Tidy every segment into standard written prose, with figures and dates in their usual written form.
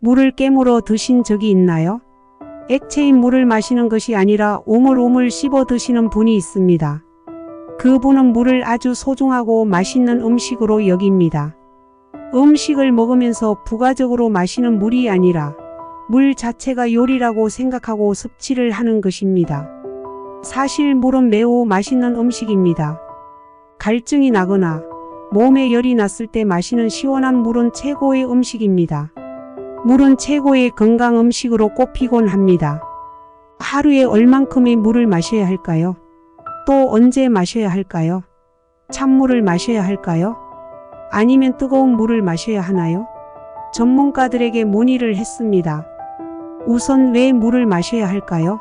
물을 깨물어 드신 적이 있나요? 액체인 물을 마시는 것이 아니라 우물우물 씹어 드시는 분이 있습니다. 그분은 물을 아주 소중하고 맛있는 음식으로 여깁니다. 음식을 먹으면서 부가적으로 마시는 물이 아니라 물 자체가 요리라고 생각하고 섭취를 하는 것입니다. 사실 물은 매우 맛있는 음식입니다. 갈증이 나거나 몸에 열이 났을 때 마시는 시원한 물은 최고의 음식입니다. 물은 최고의 건강 음식으로 꼽히곤 합니다. 하루에 얼만큼의 물을 마셔야 할까요? 또 언제 마셔야 할까요? 찬물을 마셔야 할까요? 아니면 뜨거운 물을 마셔야 하나요? 전문가들에게 문의를 했습니다. 우선 왜 물을 마셔야 할까요?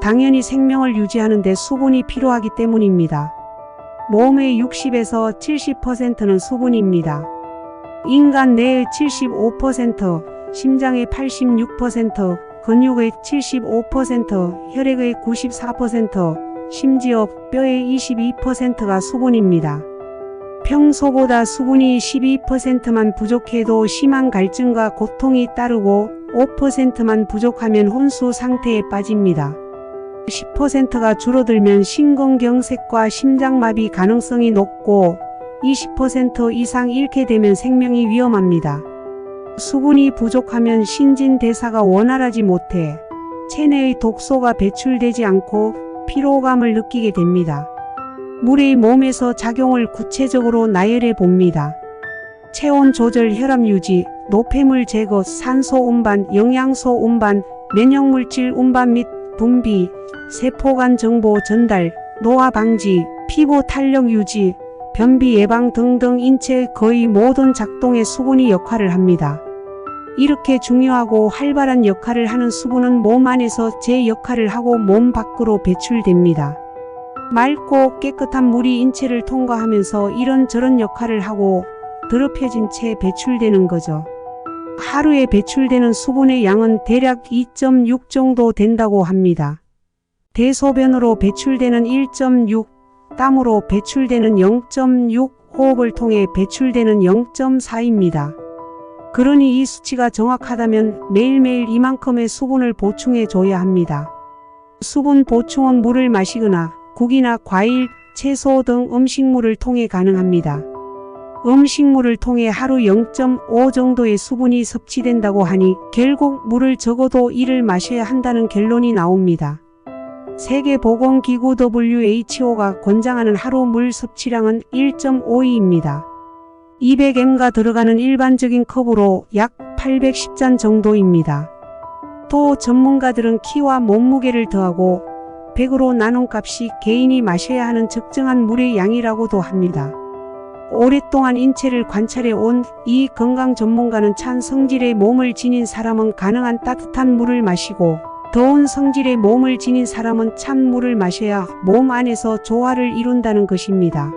당연히 생명을 유지하는 데 수분이 필요하기 때문입니다. 몸의 60에서 70%는 수분입니다. 인간 뇌의 75%, 심장의 86%, 근육의 75%, 혈액의 94%, 심지어 뼈의 22%가 수분입니다. 평소보다 수분이 12%만 부족해도 심한 갈증과 고통이 따르고 5%만 부족하면 혼수 상태에 빠집니다. 10%가 줄어들면 심근경색과 심장마비 가능성이 높고 20% 이상 잃게 되면 생명이 위험합니다. 수분이 부족하면 신진대사가 원활하지 못해 체내의 독소가 배출되지 않고 피로감을 느끼게 됩니다. 물이 몸에서 작용을 구체적으로 나열해 봅니다. 체온 조절, 혈압 유지, 노폐물 제거, 산소 운반, 영양소 운반, 면역물질 운반 및 분비, 세포간 정보 전달, 노화 방지, 피부 탄력 유지, 변비 예방 등등 인체의 거의 모든 작동에 수분이 역할을 합니다. 이렇게 중요하고 활발한 역할을 하는 수분은 몸 안에서 제 역할을 하고 몸 밖으로 배출됩니다. 맑고 깨끗한 물이 인체를 통과하면서 이런저런 역할을 하고 더럽혀진 채 배출되는 거죠. 하루에 배출되는 수분의 양은 대략 2.6 정도 된다고 합니다. 대소변으로 배출되는 1.6, 땀으로 배출되는 0.6, 호흡을 통해 배출되는 0.4입니다. 그러니 이 수치가 정확하다면 매일매일 이만큼의 수분을 보충해 줘야 합니다. 수분 보충은 물을 마시거나 국이나 과일, 채소 등 음식물을 통해 가능합니다. 음식물을 통해 하루 0.5 정도의 수분이 섭취된다고 하니 결국 물을 적어도 이를 마셔야 한다는 결론이 나옵니다. 세계보건기구 WHO가 권장하는 하루 물 섭취량은 1.5입니다. 200m가 들어가는 일반적인 컵으로 약 810잔 정도입니다. 또 전문가들은 키와 몸무게를 더하고 100으로 나눈 값이 개인이 마셔야 하는 적정한 물의 양이라고도 합니다. 오랫동안 인체를 관찰해 온 이 건강 전문가는 찬 성질의 몸을 지닌 사람은 가능한 따뜻한 물을 마시고 더운 성질의 몸을 지닌 사람은 찬 물을 마셔야 몸 안에서 조화를 이룬다는 것입니다.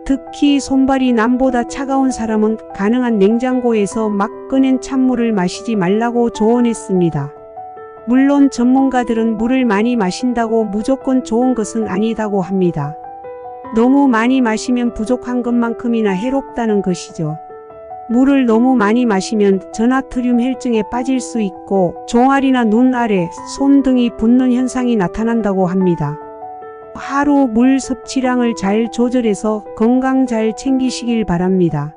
특히 손발이 남보다 차가운 사람은 가능한 냉장고에서 막 꺼낸 찬물을 마시지 말라고 조언했습니다. 물론 전문가들은 물을 많이 마신다고 무조건 좋은 것은 아니다고 합니다. 너무 많이 마시면 부족한 것만큼이나 해롭다는 것이죠. 물을 너무 많이 마시면 전아트륨 혈증에 빠질 수 있고 종아리나 눈 아래, 손 등이 붓는 현상이 나타난다고 합니다. 하루 물 섭취량을 잘 조절해서 건강 잘 챙기시길 바랍니다.